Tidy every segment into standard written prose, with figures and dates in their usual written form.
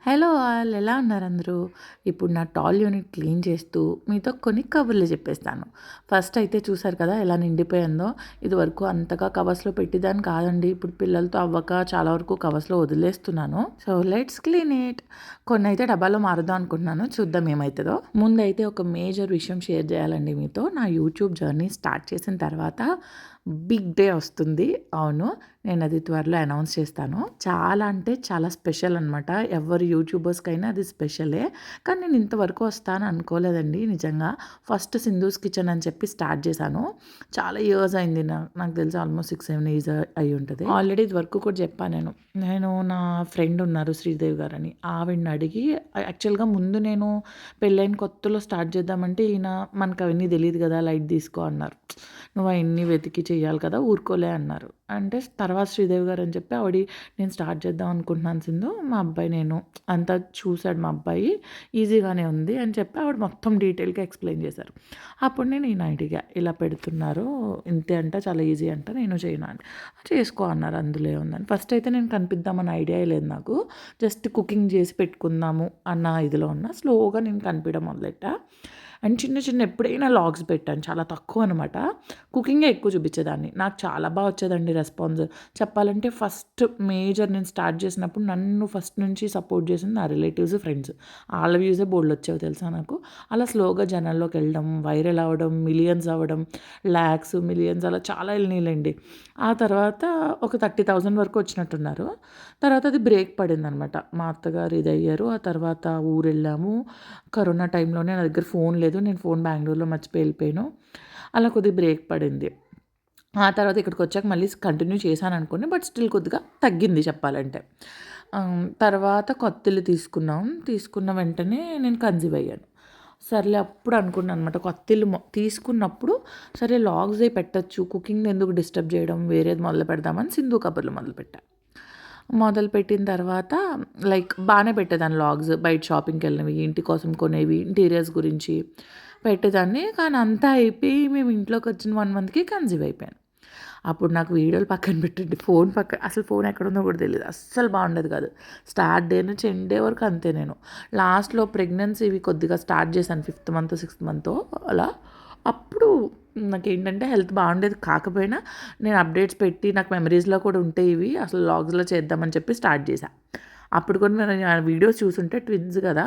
Hello all ఎలా ఉన్నారు అందరూ? ఇప్పుడు నా టాల్ యూనిట్ క్లీన్ చేస్తూ మీతో కొన్ని కబుర్లు చెప్పేస్తాను. ఫస్ట్ అయితే చూసారు కదా ఎలా నిండిపోయిందో. ఇదివరకు అంతగా కవర్స్‌లో పెట్టేదాన్ని కాదండి. ఇప్పుడు పిల్లలతో అవ్వక చాలా వరకు కవర్స్‌లో వదిలేస్తున్నాను. So let's clean it. కొన్నైతే డబ్బాలో మారుద్దాం అనుకుంటున్నాను. చూద్దాం ఏమైతదో. ముందైతే ఒక మేజర్ విషయం షేర్ చేయాలండి మీతో. నా యూట్యూబ్ జర్నీ స్టార్ట్ చేసిన తర్వాత బిగ్ డే వస్తుంది. అవును. నేనది త్వరలో అనౌన్స్ చేస్తాను. చాలా అంటే చాలా స్పెషల్ అనమాట. ఎవరి యూట్యూబర్స్‌కైనా అది స్పెషలే. కానీ నేను ఇంతవరకు వస్తాను అనుకోలేదండి నిజంగా. ఫస్ట్ సింధూస్ కిచెన్ అని చెప్పి స్టార్ట్ చేశాను. చాలా ఇయర్స్ అయింది. నాకు తెలిసి ఆల్మోస్ట్ 6, 7 ఇయర్స్ అయ్యి ఉంటది. ఆల్రెడీ ఇదివరకు కూడా చెప్పా నేను. నేను నా ఫ్రెండ్ ఉన్నారు శ్రీదేవి గారని. ఆవిడని అడిగి యాక్చువల్‌గా ముందు నేను పెళ్ళైన కొత్తలో స్టార్ట్ చేద్దామంటే ఈయన మనకు అవన్నీ తెలీదు కదా! లైట్ తీసుకో అన్నారు. నువ్వు అయన్నీ వెతికి చేయాలి కదా! ఊరుకోలే అన్నారు. అంటే తర్వాత శ్రీదేవి గారు అని చెప్పి ఆవిడ నేను స్టార్ట్ చేద్దాం అనుకుంటున్నాను సింధు. మా అబ్బాయి నేను అంతా చూసాడు మా అబ్బాయి. ఈజీగానే ఉంది అని చెప్పి ఆవిడ మొత్తం డీటెయిల్‌గా ఎక్స్‌ప్లెయిన్ చేశారు. అప్పుడు నేను ఈయన అడిగా ఇలా పెడుతున్నారు. ఇంతే అంట చాలా ఈజీ అంట నేను చేయనా అని. చేసుకో అన్నారు అందులో ఏముందని. ఫస్ట్ అయితే నేను కనిపిద్దామని ఐడియా లేదు నాకు. జస్ట్ కుకింగ్ చేసి పెట్టుకుందాము అన్న ఇదిలో ఉన్న. స్లోగా నేను కనిపించడం మొదలెట్టా. అండ్ చిన్న చిన్న ఎప్పుడైనా లాగ్స్ పెట్టాను. చాలా తక్కువ అనమాట. కుకింగే ఎక్కువ చూపించేదాన్ని. నాకు చాలా బాగా వచ్చేదండి రెస్పాన్స్. చెప్పాలంటే ఫస్ట్ మేజర్ నేను స్టార్ట్ చేసినప్పుడు నన్ను ఫస్ట్ నుంచి సపోర్ట్ చేసింది నా రిలేటివ్స్, ఫ్రెండ్స్. ఆళ్ళ వ్యూసే బోలెడొచ్చేవి తెలుసా నాకు. అలా స్లోగా జనాల్లోకి వెళ్ళడం, వైరల్ అవ్వడం, మిలియన్స్ అవ్వడం, లాక్స్, మిలియన్స్ అలా చాలా వెళ్ళినాయిలెండి. ఆ తర్వాత ఒక 30,000 వరకు వచ్చినట్టున్నారు. తర్వాత అది బ్రేక్ పడిందనమాట. మా అత్తగారు ఇదయ్యారు. ఆ తర్వాత ఊరెళ్ళాము. కరోనా టైంలోనే నా దగ్గర ఫోన్ లేదు. నేను ఫోన్ బెంగుళూరులో మర్చిపోయి వెళ్ళిపోయాను. అలా కొద్దిగా బ్రేక్ పడింది. ఆ తర్వాత ఇక్కడికొచ్చాక మళ్ళీ కంటిన్యూ చేశాననుకోండి. బట్ స్టిల్ కొద్దిగా తగ్గింది చెప్పాలంటే. తర్వాత కొత్తిల్లు తీసుకున్నాం. తీసుకున్న వెంటనే నేను కన్సీవ్ అయ్యాను. సర్లే అప్పుడు అనుకున్నాననమాట కొత్తిల్లు తీసుకున్నప్పుడు సరే లాగ్సే పెట్టొచ్చు. కుకింగ్‌ని ఎందుకు డిస్టర్బ్ చేయడం, వేరేది మొదలు పెడదామని సింధు కబుర్లు మొదలుపెట్టా. మొదలుపెట్టిన తర్వాత లైక్ బానే పెట్టేదాన్ని లాగ్స్. బయట షాపింగ్‌కెళ్ళినవి, ఇంటి కోసం కొనేవి, ఇంటీరియర్స్ గురించి పెట్టేదాన్ని. కానీ అంతా అయిపోయి మేము ఇంట్లోకొచ్చిన 1 మంత్‌కి కన్సీవ్ అయిపోయాను. అప్పుడు నాకు వీడియోలు పక్కన పెట్టండి. ఫోను అసలు ఫోను ఎక్కడుందో కూడా తెలీదు. అస్సలు బాగుండేది కాదు. స్టార్ట్ డే నుంచి ఎండ్ డే వరకు అంతే నేను. లాస్ట్‌లో ప్రెగ్నెన్సీవి కొద్దిగా స్టార్ట్ చేశాను. 5థ్ మంత్, 6థ్ మంతో అలా. అప్పుడు నాకేంటంటే హెల్త్ బాగుండేది కాకపోయినా నేను అప్డేట్స్ పెట్టి నాకు మెమరీస్‌లో కూడా ఉంటాయి ఇవి. అసలు లాగ్స్‌లో చేద్దామని చెప్పి స్టార్ట్ చేశా. అప్పుడు కూడా నేను ఆ వీడియోస్ చూసుంటే ట్విన్స్ కదా!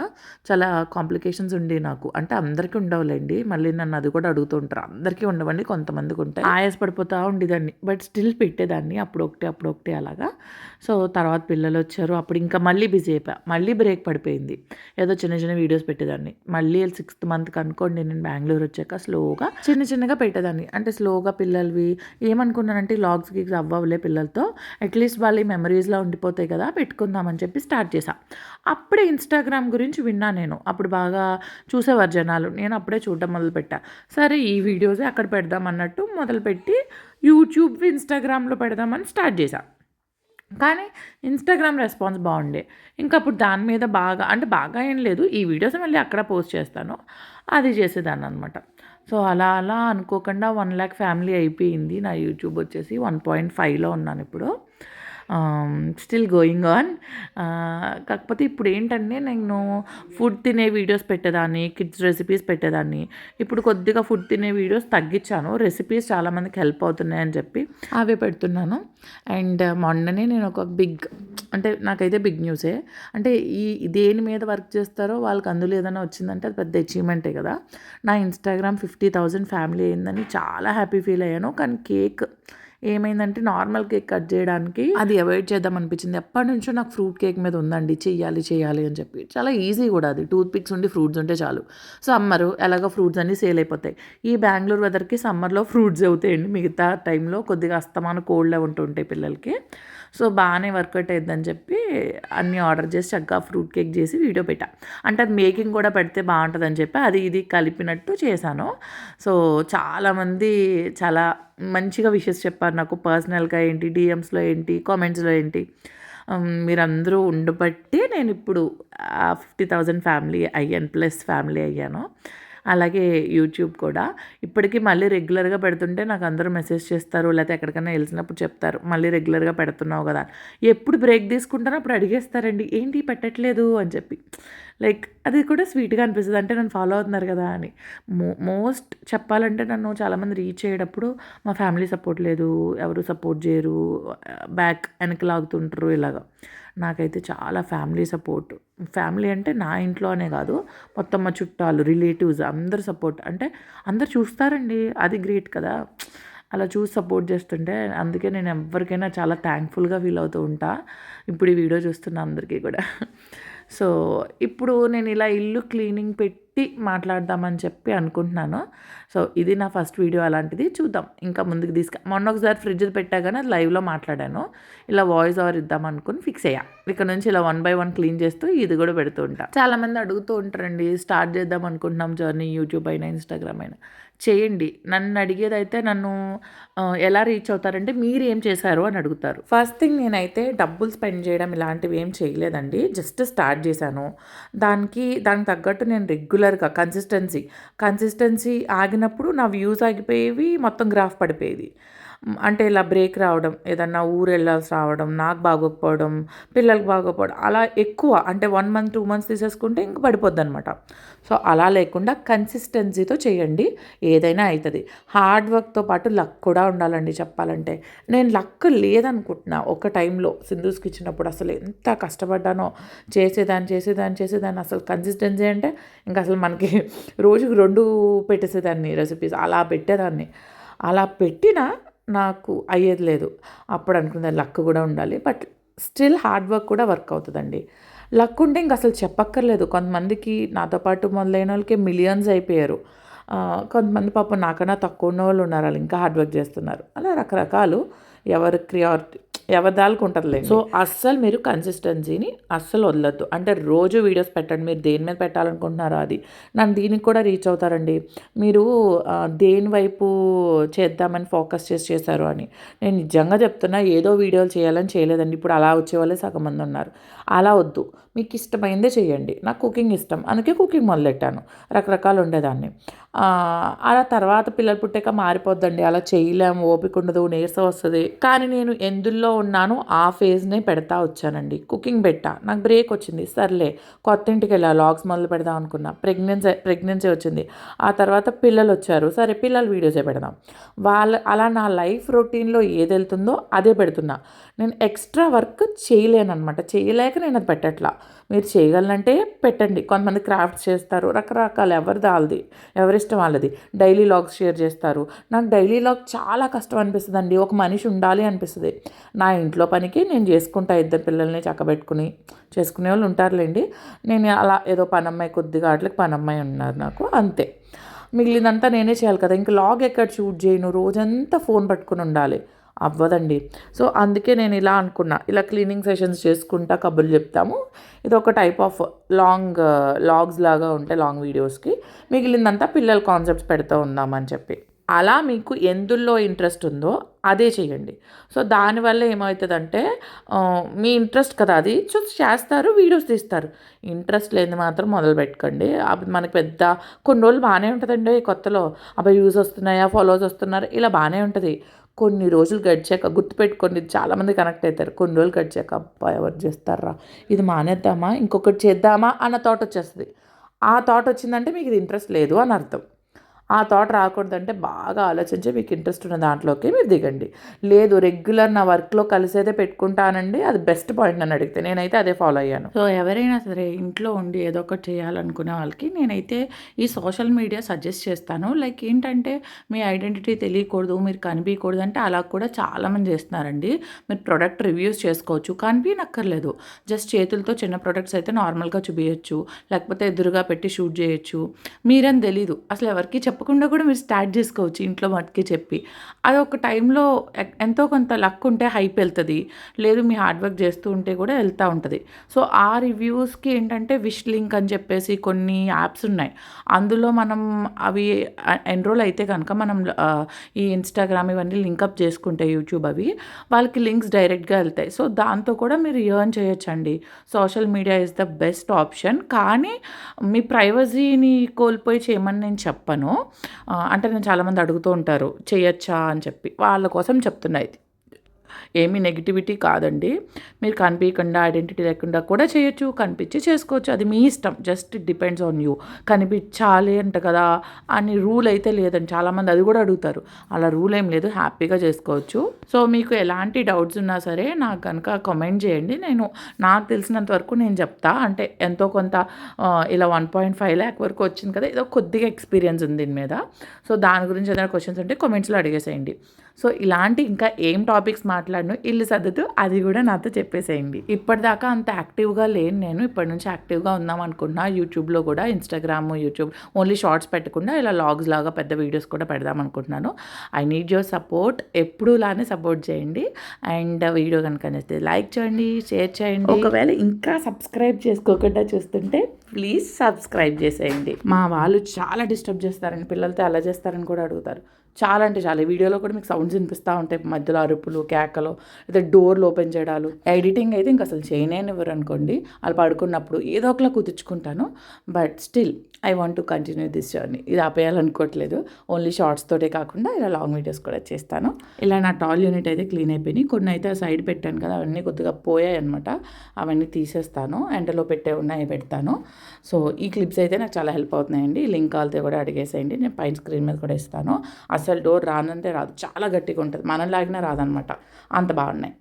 చాలా కాంప్లికేషన్స్ ఉండేవి నాకు. అంటే అందరికీ ఉండవులెండి. మళ్ళీ నన్ను అది కూడా అడుగుతూ ఉంటారు. అందరికీ ఉండవండి కొంతమందికి ఉంటాయి. ఆయాస పడిపోతా ఉండేదాన్ని. బట్ స్టిల్ పెట్టేదాన్ని. అప్పుడొకటి, అప్పుడొకటి అలాగా. సో, తర్వాత పిల్లలొచ్చారు. అప్పుడు ఇంకా మళ్ళీ బిజీ అయిపోయా. మళ్ళీ బ్రేక్ పడిపోయింది. ఏదో చిన్న చిన్న వీడియోస్ పెట్టేదాన్ని. మళ్ళీ 6థ్ మంత్‌కి అనుకోండి నేను బెంగుళూరు వచ్చాక స్లోగా చిన్న చిన్నగా పెట్టేదాన్ని. అంటే స్లోగా పిల్లలవి ఏమనుకున్నానంటే లాగ్స్ గిగ్స్ అవ్వవులే పిల్లలతో. అట్‌లీస్ట్ వాళ్ళ మెమరీస్‌లో ఉండిపోతాయి కదా! పెట్టుకుందామని చెప్పి స్టార్ట్ చేశా. అప్పుడే ఇన్‌స్టాగ్రామ్ గురించి విన్నా నేను. అప్పుడు బాగా చూసేవారు జనాలు. నేను అప్పుడే చూడడం మొదలుపెట్టా. సరే ఈ వీడియోసే అక్కడ పెడదాం అన్నట్టు మొదలుపెట్టి యూట్యూబ్, ఇన్‌స్టాగ్రామ్‌లో పెడదామని స్టార్ట్ చేశా. కానీ ఇన్‌స్టాగ్రామ్ రెస్పాన్స్ బాగుండే. ఇంక అప్పుడు దాని మీద బాగా అంటే బాగా ఏం లేదు. ఈ వీడియోస్ మళ్ళీ అక్కడ పోస్ట్ చేస్తాను. అది చేసేదాన్ననమాట. సో, అలా అలా అనుకోకుండా 1,00,000 ఫ్యామిలీ అయిపోయింది. నా యూట్యూబ్ వచ్చేసి 1.5లో ఉన్నానిప్పుడు. Still going on. కాకపోతే ఇప్పుడేంటంటే నేను ఫుడ్ తినే వీడియోస్ పెట్టేదాన్ని, కిడ్స్ రెసిపీస్ పెట్టేదాన్ని. ఇప్పుడు కొద్దిగా ఫుడ్ తినే వీడియోస్ తగ్గించాను. రెసిపీస్ చాలామందికి హెల్ప్ అవుతున్నాయని చెప్పి అవే పెడుతున్నాను. అండ్ మొన్ననే నేను ఒక అంటే నాకైతే బిగ్ న్యూసే. అంటే దేని మీద వర్క్ చేస్తారో వాళ్ళకి అందులో ఏదైనా వచ్చిందంటే అది పెద్ద అచీవ్‌మెంటే కదా! నా ఇన్‌స్టాగ్రామ్ 50,000 ఫ్యామిలీ అయిందని చాలా హ్యాపీ ఫీల్ అయ్యాను. కానీ కేక్ ఏమైందంటే నార్మల్ కేక్ కట్ చేయడానికి అది అవాయిడ్ చేద్దాం అనిపించింది. ఎప్పటినుంచో నాకు ఫ్రూట్ కేక్ మీద ఉందండి. చెయ్యాలి, చెయ్యాలి అని చెప్పి. చాలా ఈజీ కూడా అది. టూత్ పిక్స్ ఉండి ఫ్రూట్స్ ఉంటే చాలు. సమ్మరు ఎలాగో ఫ్రూట్స్ అన్నీ సేల్ అయిపోతాయి. ఈ బెంగుళూరు వెదర్‌కి సమ్మర్‌లో ఫ్రూట్స్ అవుతాయండి. మిగతా టైంలో కొద్దిగా అస్తమానం కోల్డ్ ఉంటుంటాయి పిల్లలకి. సో, బాగానే వర్కౌట్ అయిద్దని చెప్పి అన్నీ ఆర్డర్ చేసి చక్కగా ఫ్రూట్ కేక్ చేసి వీడియో పెట్టా. అంటే అది మేకింగ్ కూడా పెడితే బాగుంటుందని చెప్పి అది ఇది కలిపినట్టు చేశాను. సో, చాలామంది చాలా మంచిగా విషెస్ చెప్పారు నాకు. పర్సనల్‌గా ఏంటి, డీఎమ్స్‌లో ఏంటి, కామెంట్స్‌లో ఏంటి. మీరందరూ ఉండబట్టి నేనిప్పుడు 50,000 ఫ్యామిలీ అయ్యాను. ప్లస్ ఫ్యామిలీ అయ్యాను. అలాగే యూట్యూబ్ కూడా ఇప్పటికీ మళ్ళీ రెగ్యులర్గా పెడుతుంటే నాకు అందరూ మెసేజ్ చేస్తారు, లేకపోతే ఎక్కడికైనా వెళ్తున్నప్పుడు చెప్తారు, మళ్ళీ రెగ్యులర్గా పెడుతున్నావు కదా. ఎప్పుడు బ్రేక్ తీసుకుంటానో అప్పుడు అడిగేస్తారండి, ఏంటి పెట్టట్లేదు అని చెప్పి. లైక్ అది కూడా స్వీట్గా అనిపిస్తుంది, అంటే నన్ను ఫాలో అవుతున్నారు కదా అని. మోస్ట్ చెప్పాలంటే నన్ను చాలామంది రీచ్ అయ్యేటప్పుడు మా ఫ్యామిలీ సపోర్ట్ లేదు, ఎవరు సపోర్ట్ చేయరు, బ్యాక్ వెనక్కి లాగుతుంటారు ఇలాగా. నాకైతే చాలా ఫ్యామిలీ సపోర్ట్. ఫ్యామిలీ అంటే నా ఇంట్లో అనే కాదు, మొత్తం మా చుట్టాలు, రిలేటివ్స్ అందరు సపోర్ట్. అంటే అందరు చూస్తారండి, అది గ్రేట్ కదా. అలా చూసి సపోర్ట్ చేస్తుంటే అందుకే నేను ఎవరికైనా చాలా థ్యాంక్ఫుల్గా ఫీల్ అవుతూ ఉంటా. ఇప్పుడు ఈ వీడియో చూస్తున్న అందరికీ కూడా. సో ఇప్పుడు నేను ఇలా ఇల్లు క్లీనింగ్ పెట్టి మాట్లాడదామని చెప్పి అనుకుంటున్నాను. సో ఇది నా ఫస్ట్ వీడియో అలాంటిది, చూద్దాం ఇంకా ముందుకు మొన్న ఒకసారి ఫ్రిడ్జ్ పెట్టా కానీ అది లైవ్లో మాట్లాడాను. ఇలా వాయిస్ ఓవర్ ఇద్దాం అనుకుని ఫిక్స్ అయ్యా. ఇక్కడ నుంచి ఇలా 1 by 1 క్లీన్ చేస్తూ ఇది కూడా పెడుతూ ఉంటా. చాలామంది అడుగుతూ ఉంటారండి, స్టార్ట్ చేద్దాం అనుకుంటున్నాం జర్నీ, యూట్యూబ్ అయినా ఇన్స్టాగ్రామ్ అయినా. చేయండి. నన్ను అడిగేదైతే నన్ను ఎలా రీచ్ అవుతారంటే మీరు ఏం చేశారు అని అడుగుతారు. ఫస్ట్ థింగ్ నేనైతే డబ్బులు స్పెండ్ చేయడం ఇలాంటివి ఏం చేయలేదండి, జస్ట్ స్టార్ట్ చేశాను. దానికి తగ్గట్టు నేను రెగ్యులర్గా కన్సిస్టెన్సీ ఆగినప్పుడు నా వ్యూస్ ఆగిపోయేవి, మొత్తం గ్రాఫ్ పడిపోయేది. అంటే ఇలా బ్రేక్ రావడం, ఏదన్నా ఊరు వెళ్ళాల్సి రావడం, నాకు బాగోకపోవడం, పిల్లలకు బాగోకపోవడం, అలా ఎక్కువ అంటే 1 month 2 months తీసేసుకుంటే ఇంక పడిపోద్ది అనమాట. సో అలా లేకుండా కన్సిస్టెన్సీతో చేయండి, ఏదైనా అవుతుంది. హార్డ్ వర్క్తో పాటు లక్ కూడా ఉండాలండి చెప్పాలంటే. నేను లక్ లేదనుకుంటున్నా ఒక టైంలో సింధూస్కి ఇచ్చినప్పుడు, అసలు ఎంత కష్టపడ్డానో, చేసేదాన్ని అసలు కన్సిస్టెన్సీ అంటే ఇంకా అసలు మనకి రోజుకి 2 పెట్టేసేదాన్ని రెసిపీస్, అలా పెట్టేదాన్ని. అలా పెట్టినా నాకు అయ్యేది లేదు. అప్పుడు అనుకున్న లక్ కూడా ఉండాలి, బట్ స్టిల్ హార్డ్ వర్క్ కూడా వర్క్ అవుతుందండి. లక్ ఉంటే ఇంక అసలు చెప్పక్కర్లేదు. కొంతమందికి నాతో పాటు మొదలైన వాళ్ళకి మిలియన్స్ అయిపోయారు. కొంతమంది పాపం నాకన్నా తక్కువ ఉన్న వాళ్ళు ఉన్నారు, వాళ్ళు ఇంకా హార్డ్ వర్క్ చేస్తున్నారు. అలా రకరకాలు ఎవరి దానికి ఉంటుందిలే. సో అస్సలు మీరు కన్సిస్టెన్సీని అస్సలు వదలొద్దు. అంటే రోజు వీడియోస్ పెట్టండి, మీరు దేని మీద పెట్టాలనుకుంటున్నారో అది. నన్ను దీనికి కూడా రీచ్ అవుతారండి, మీరు దేని వైపు చేద్దామని ఫోకస్ చేశారు అని. నేను నిజంగా చెప్తున్నా, ఏదో వీడియోలు చేయాలని చేయలేదండి. ఇప్పుడు అలా వచ్చేవాళ్ళే సగం మంది ఉన్నారు. అలా వద్దు, మీకు ఇష్టమైందే చేయండి. నాకు కుకింగ్ ఇష్టం, అందుకే కుకింగ్ మొదలెట్టాను. రకరకాలు ఉండేదాన్ని. అలా తర్వాత పిల్లలు పుట్టాక మారిపోద్దండి, అలా చేయలేము, ఓపిక ఉండదు, నీరసం వస్తుంది. కానీ నేను ఎందులో ఉన్నానో ఆ ఫేజ్నే పెడతా వచ్చానండి. కుకింగ్ పెట్టా, నాకు బ్రేక్ వచ్చింది, సర్లే కొత్త ఇంటికి వెళ్ళా, లాగ్స్ మొదలు పెడదాం అనుకున్నా. ప్రెగ్నెన్సీ వచ్చింది, ఆ తర్వాత పిల్లలు వచ్చారు, సరే పిల్లల వీడియోసే పెడదాం. అలా నా లైఫ్ రొటీన్లో ఏది వెళ్తుందో అదే పెడుతున్నా. నేను ఎక్స్ట్రా వర్క్ చేయలేనమాట, చేయలేక నేను అది పెట్టట్లా. మీరు చేయగలనంటే పెట్టండి. కొంతమంది క్రాఫ్ట్స్ చేస్తారు, రకరకాలు, ఎవరిష్టం వాళ్ళది. డైలీ లాగ్స్ షేర్ చేస్తారు. నాకు డైలీ లాగ్ చాలా కష్టం అనిపిస్తుంది అండి, ఒక మనిషి ఉండాలి అనిపిస్తుంది. నా ఇంట్లో పనికి నేను చేసుకుంటా, 2 పిల్లల్ని చక్కబెట్టుకుని చేసుకునే వాళ్ళు ఉంటారులేండి. నేను అలా ఏదో పనమ్మాయి, కొద్దిగా వాటికి పనమ్మాయి ఉన్నారు నాకు, అంతే. మిగిలినంతా నేనే చేయాలి కదా. ఇంకా లాగ్ ఎక్కడ షూట్ చేయను, రోజంతా ఫోన్ పట్టుకుని ఉండాలి, అవ్వదండి. సో అందుకే నేను ఇలా అనుకున్నా, ఇలా క్లీనింగ్ సెషన్స్ చేసుకుంటా కబుర్లు చెప్తాము. ఇది ఒక టైప్ ఆఫ్ లాగ్స్ లాగా ఉంటాయి, లాంగ్ వీడియోస్కి. మిగిలిందంతా పిల్లల కాన్సెప్ట్స్ పెడుతూ ఉందామని చెప్పి. అలా మీకు ఎందులో ఇంట్రెస్ట్ ఉందో అదే చేయండి. సో దానివల్ల ఏమవుతుందంటే మీ ఇంట్రెస్ట్ కదా అది, చూసి చేస్తారు, వీడియోస్ తీస్తారు. ఇంట్రెస్ట్ లేని మాత్రం మొదలు పెట్టకండి. అప్పుడు మనకి పెద్ద కొన్ని రోజులు బాగానే ఉంటుందండి, కొత్తలో అబ్బాయి వ్యూస్ వస్తున్నాయా, ఫాలోవర్స్ వస్తున్నారు, ఇలా బాగానే ఉంటుంది. కొన్ని రోజులు గడిచాక గుర్తుపెట్టుకోండి, చాలామంది కనెక్ట్ అవుతారు. కొన్ని రోజులు గడిచాక అబ్బా ఎవరు చేస్తారా, ఇది మానేద్దామా, ఇంకొకటి చేద్దామా అన్న థాట్ వచ్చేస్తుంది. ఆ థాట్ వచ్చిందంటే మీకు ఇది ఇంట్రెస్ట్ లేదు అని అర్థం. ఆ థాట్ రాకూడదంటే బాగా ఆలోచించి మీకు ఇంట్రెస్ట్ ఉన్న దాంట్లోకి మీరు దిగండి. లేదు రెగ్యులర్ నా వర్క్లో కలిసేదే పెట్టుకుంటానండి, అది బెస్ట్ పాయింట్ నన్ను అడిగితే. నేనైతే అదే ఫాలో అయ్యాను. సో ఎవరైనా సరే ఇంట్లో ఉండి ఏదో ఒకటి చేయాలనుకునే వాళ్ళకి నేనైతే ఈ సోషల్ మీడియా సజెస్ట్ చేస్తాను. లైక్ ఏంటంటే మీ ఐడెంటిటీ తెలియకూడదు, మీరు కనిపించకూడదు అంటే అలా కూడా చాలామంది చేస్తున్నారండి. మీరు ప్రొడక్ట్ రివ్యూస్ చేసుకోవచ్చు, కనిపించక్కర్లేదు. జస్ట్ చేతులతో చిన్న ప్రొడక్ట్స్ అయితే నార్మల్గా చూపించచ్చు, లేకపోతే ఎదురుగా పెట్టి షూట్ చేయొచ్చు. మీరని తెలీదు, అసలు ఎవరికి చెప్పకుండా కూడా మీరు స్టార్ట్ చేసుకోవచ్చు ఇంట్లో మట్టుకి చెప్పి. అదొక టైంలో ఎంతో కొంత లక్ ఉంటే హైప్ వెళ్తది. లేదు మీ హార్డ్ వర్క్ చేస్తూ ఉంటే కూడా వెళ్తా ఉంటది. సో, ఆ రివ్యూస్‌కి ఏంటంటే విష్ లింక్ అని చెప్పేసి కొన్ని యాప్స్ ఉన్నాయి. అందులో మనం అవి ఎన్రోల్ అయితే గనక మనం ఈ ఇన్‌స్టాగ్రామ్ ఇవన్నీ లింకప్ చేసుకుంటే యూట్యూబ్ అవి, వాళ్ళకి లింక్స్ డైరెక్ట్‌గా ఎళ్తాయి. సో, దాంతో కూడా మీరు ఎర్న్ చేయొచ్చండి. Social media is the best option. కానీ మీ ప్రైవసీని కోల్పోయి చేయమని నేను చెప్పను. అంటే నేను చాలామంది అడుగుతూ ఉంటారు చేయొచ్చా అని చెప్పి. వాళ్ళ కోసం చెప్తున్నా ఇది. ఏమీ నెగటివిటీ కాదండి. మీరు కనిపియకుండా, ఐడెంటిటీ లేకుండా కూడా చేయొచ్చు. కనిపించి చేసుకోవచ్చు. అది మీ ఇష్టం. Just it depends on you. కనిపించాలి అంట కదా అని రూల్ అయితే లేదండి. చాలామంది అది కూడా అడుగుతారు. అలా రూల్ ఏం లేదు. హ్యాపీగా చేసుకోవచ్చు. సో, మీకు ఎలాంటి డౌట్స్ ఉన్నా సరే నాకు గనుక కామెంట్ చేయండి. నాకు తెలిసినంత వరకు నేను చెప్తా. అంటే ఎంతో కొంత ఇలా 1.5 లాక్ వరకు వచ్చింది కదా! ఏదో కొద్దిగా ఎక్స్‌పీరియన్స్ ఉంది దీని మీద. సో, దాని గురించి ఏదైనా క్వెషన్స్ ఉంటే కామెంట్స్‌లో అడిగేసేయండి. సో, ఇలాంటి ఇంకా ఏం టాపిక్స్ మాట్లాడను, ఇల్లు సర్దుతూ అది కూడా నాతో చెప్పేసేయండి. ఇప్పటిదాకా అంత యాక్టివ్‌గా లేను నేను. ఇప్పటి నుంచి యాక్టివ్‌గా ఉందాం అనుకుంటున్నా. యూట్యూబ్‌లో కూడా ఇన్‌స్టాగ్రామ్, యూట్యూబ్ ఓన్లీ షార్ట్స్ పెట్టకుండా ఇలా లాగ్స్ లాగా పెద్ద వీడియోస్ కూడా పెడదాం అనుకుంటున్నాను. I need your support. ఎప్పుడూలానే సపోర్ట్ చేయండి. అండ్ వీడియో కనుక నచ్చితే లైక్ చేయండి, షేర్ చేయండి. ఒకవేళ ఇంకా సబ్స్క్రైబ్ చేసుకోకుండా చూస్తుంటే ప్లీజ్ సబ్స్క్రైబ్ చేసేయండి. మా వాళ్ళు చాలా డిస్టర్బ్ చేస్తారండి. పిల్లలతో ఎలా చేస్తారని కూడా అడుగుతారు. చాలా అంటే చాలా. ఈ వీడియోలో కూడా మీకు సౌండ్స్ వినిపిస్తూ ఉంటాయి. మధ్యలో అరుపులు, కేకలు, లేదా డోర్లు ఓపెన్ చేయడాలు. ఎడిటింగ్ అయితే ఇంక అసలు చేయనేనివ్వరు అనుకోండి. వాళ్ళు పడుకున్నప్పుడు ఏదో ఒకలా కుదుర్చుకుంటాను. But still I want to continue this journey. ఇది ఆపేయాలనుకోవట్లేదు. ఓన్లీ షార్ట్స్ తోటే కాకుండా ఇలా లాంగ్ వీడియోస్ కూడా చేస్తాను. ఇలా నా టాల్ యూనిట్ అయితే క్లీన్ అయిపోయినాయి. కొన్ని అయితే సైడ్ పెట్టాను కదా, అవన్నీ కొద్దిగా పోయాయి అనమాట. అవన్నీ తీసేస్తాను. ఎండలో పెట్టే ఉన్నాయి పెడతాను. సో, ఈ క్లిప్స్ అయితే నాకు చాలా హెల్ప్ అవుతున్నాయండి. లింక్ కావాలితే కూడా అడిగేసేయండి. నేను పైన స్క్రీన్ మీద కూడా ఇస్తాను. అసలు డోర్ రానంటే రాదు. చాలా గట్టిగా ఉంటుంది. మనం లాగినా రాదనమాట. అంత బాగున్నాయి.